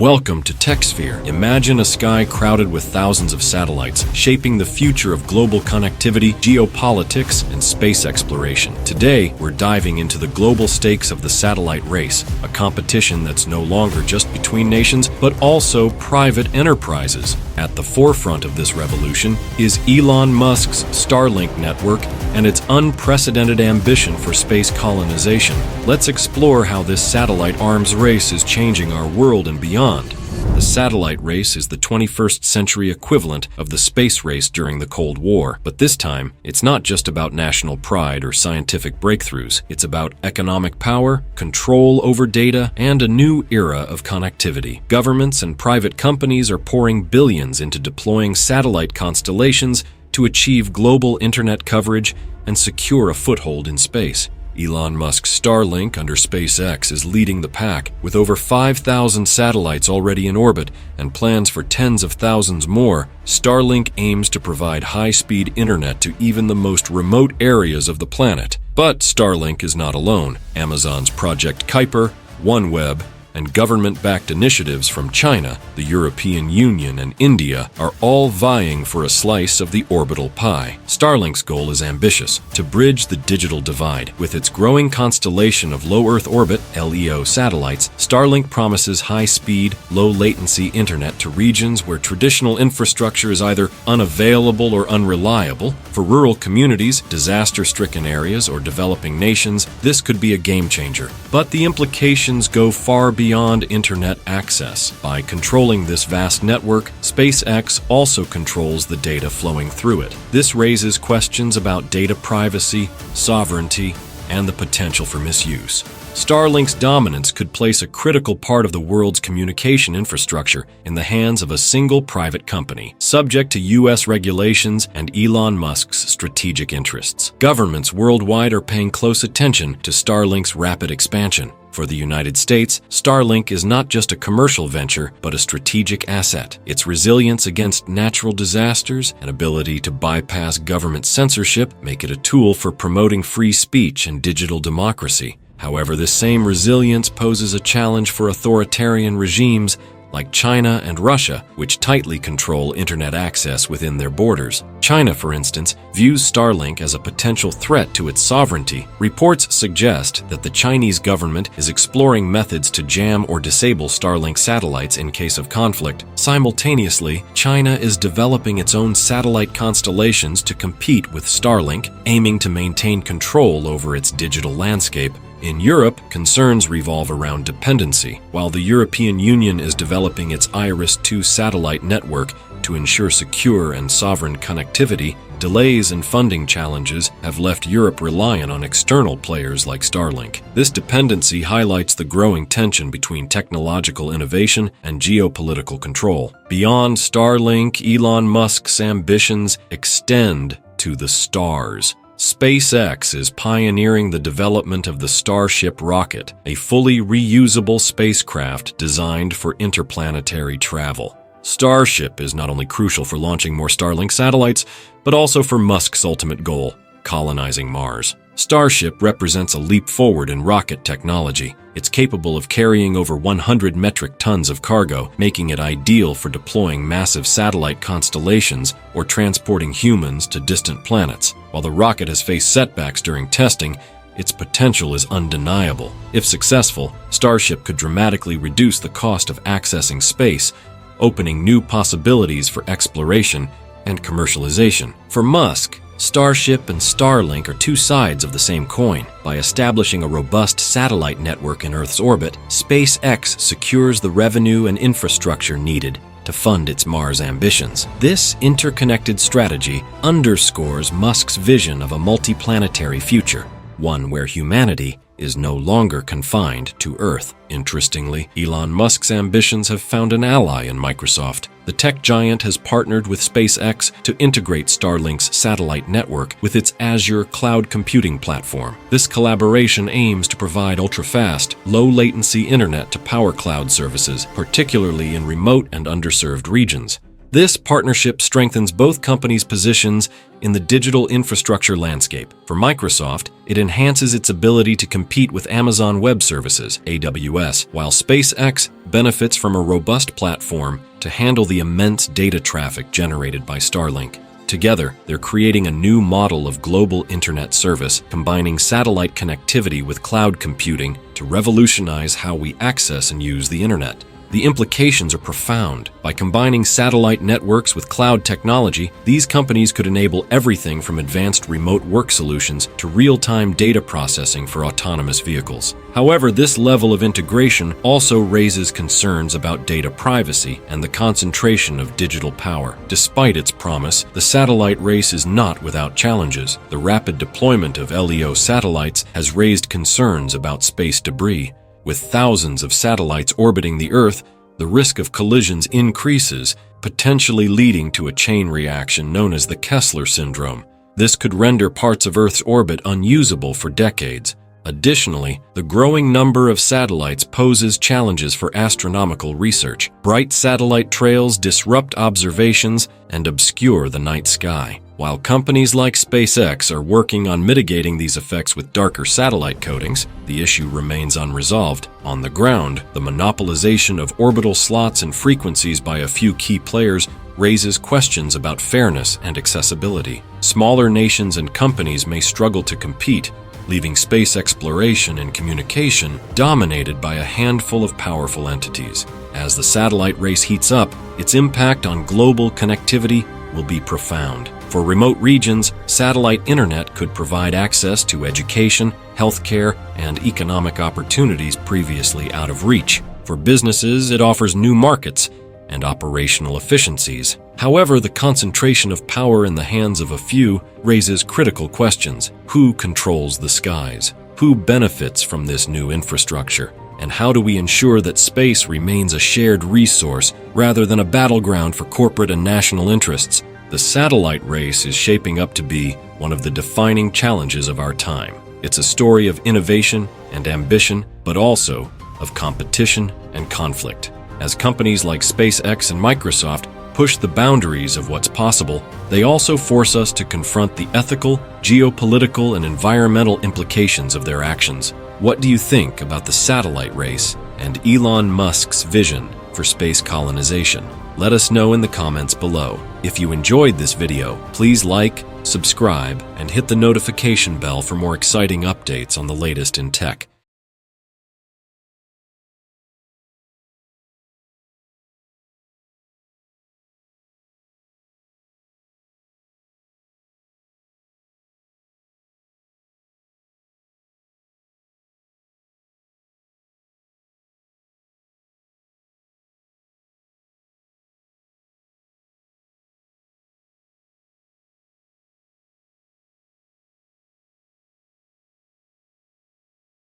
Welcome to TechSphere. Imagine a sky crowded with thousands of satellites, shaping the future of global connectivity, geopolitics, and space exploration. Today, we're diving into the global stakes of the satellite race, a competition that's no longer just between nations, but also private enterprises. At the forefront of this revolution is Elon Musk's Starlink network and its unprecedented ambition for space colonization. Let's explore how this satellite arms race is changing our world and beyond. The satellite race is the 21st century equivalent of the space race during the Cold War. But this time, it's not just about national pride or scientific breakthroughs. It's about economic power, control over data, and a new era of connectivity. Governments and private companies are pouring billions into deploying satellite constellations to achieve global internet coverage and secure a foothold in space. Elon Musk's Starlink under SpaceX is leading the pack, with over 5,000 satellites already in orbit and plans for tens of thousands more. Starlink aims to provide high-speed internet to even the most remote areas of the planet. But Starlink is not alone. Amazon's Project Kuiper, OneWeb, and government-backed initiatives from China, the European Union, and India are all vying for a slice of the orbital pie. Starlink's goal is ambitious: to bridge the digital divide. With its growing constellation of low Earth orbit (LEO) satellites, Starlink promises high-speed, low-latency internet to regions where traditional infrastructure is either unavailable or unreliable. For rural communities, disaster-stricken areas, or developing nations, this could be a game-changer. But the implications go far beyond internet access. By controlling this vast network, SpaceX also controls the data flowing through it. This raises questions about data privacy, sovereignty, and the potential for misuse. Starlink's dominance could place a critical part of the world's communication infrastructure in the hands of a single private company, subject to U.S. regulations and Elon Musk's strategic interests. Governments worldwide are paying close attention to Starlink's rapid expansion. For the United States, Starlink is not just a commercial venture, but a strategic asset. Its resilience against natural disasters and ability to bypass government censorship make it a tool for promoting free speech and digital democracy. However, this same resilience poses a challenge for authoritarian regimes like China and Russia, which tightly control internet access within their borders. China, for instance, views Starlink as a potential threat to its sovereignty. Reports suggest that the Chinese government is exploring methods to jam or disable Starlink satellites in case of conflict. Simultaneously, China is developing its own satellite constellations to compete with Starlink, aiming to maintain control over its digital landscape. In Europe, concerns revolve around dependency. While the European Union is developing its IRIS-2 satellite network to ensure secure and sovereign connectivity, delays and funding challenges have left Europe reliant on external players like Starlink. This dependency highlights the growing tension between technological innovation and geopolitical control. Beyond Starlink, Elon Musk's ambitions extend to the stars. SpaceX is pioneering the development of the Starship rocket, a fully reusable spacecraft designed for interplanetary travel. Starship is not only crucial for launching more Starlink satellites, but also for Musk's ultimate goal: colonizing Mars. Starship represents a leap forward in rocket technology. It's capable of carrying over 100 metric tons of cargo, making it ideal for deploying massive satellite constellations or transporting humans to distant planets. While the rocket has faced setbacks during testing, its potential is undeniable. If successful, Starship could dramatically reduce the cost of accessing space, opening new possibilities for exploration and commercialization. For Musk, Starship and Starlink are two sides of the same coin. By establishing a robust satellite network in Earth's orbit, SpaceX secures the revenue and infrastructure needed to fund its Mars ambitions. This interconnected strategy underscores Musk's vision of a multiplanetary future, one where humanity is no longer confined to Earth. Interestingly, Elon Musk's ambitions have found an ally in Microsoft. The tech giant has partnered with SpaceX to integrate Starlink's satellite network with its Azure cloud computing platform. This collaboration aims to provide ultra-fast, low-latency internet to power cloud services, particularly in remote and underserved regions. This partnership strengthens both companies' positions in the digital infrastructure landscape. For Microsoft, it enhances its ability to compete with Amazon Web Services, AWS, while SpaceX benefits from a robust platform to handle the immense data traffic generated by Starlink. Together, they're creating a new model of global internet service, combining satellite connectivity with cloud computing to revolutionize how we access and use the internet. The implications are profound. By combining satellite networks with cloud technology, these companies could enable everything from advanced remote work solutions to real-time data processing for autonomous vehicles. However, this level of integration also raises concerns about data privacy and the concentration of digital power. Despite its promise, the satellite race is not without challenges. The rapid deployment of LEO satellites has raised concerns about space debris. With thousands of satellites orbiting the Earth, the risk of collisions increases, potentially leading to a chain reaction known as the Kessler syndrome. This could render parts of Earth's orbit unusable for decades. Additionally, the growing number of satellites poses challenges for astronomical research. Bright satellite trails disrupt observations and obscure the night sky. While companies like SpaceX are working on mitigating these effects with darker satellite coatings, the issue remains unresolved. On the ground, the monopolization of orbital slots and frequencies by a few key players raises questions about fairness and accessibility. Smaller nations and companies may struggle to compete, leaving space exploration and communication dominated by a handful of powerful entities. As the satellite race heats up, its impact on global connectivity will be profound. For remote regions, satellite internet could provide access to education, healthcare, and economic opportunities previously out of reach. For businesses, it offers new markets and operational efficiencies. However, the concentration of power in the hands of a few raises critical questions. Who controls the skies? Who benefits from this new infrastructure? And how do we ensure that space remains a shared resource rather than a battleground for corporate and national interests? The satellite race is shaping up to be one of the defining challenges of our time. It's a story of innovation and ambition, but also of competition and conflict. As companies like SpaceX and Microsoft push the boundaries of what's possible, they also force us to confront the ethical, geopolitical, and environmental implications of their actions. What do you think about the satellite race and Elon Musk's vision for space colonization? Let us know in the comments below. If you enjoyed this video, please like, subscribe, and hit the notification bell for more exciting updates on the latest in tech.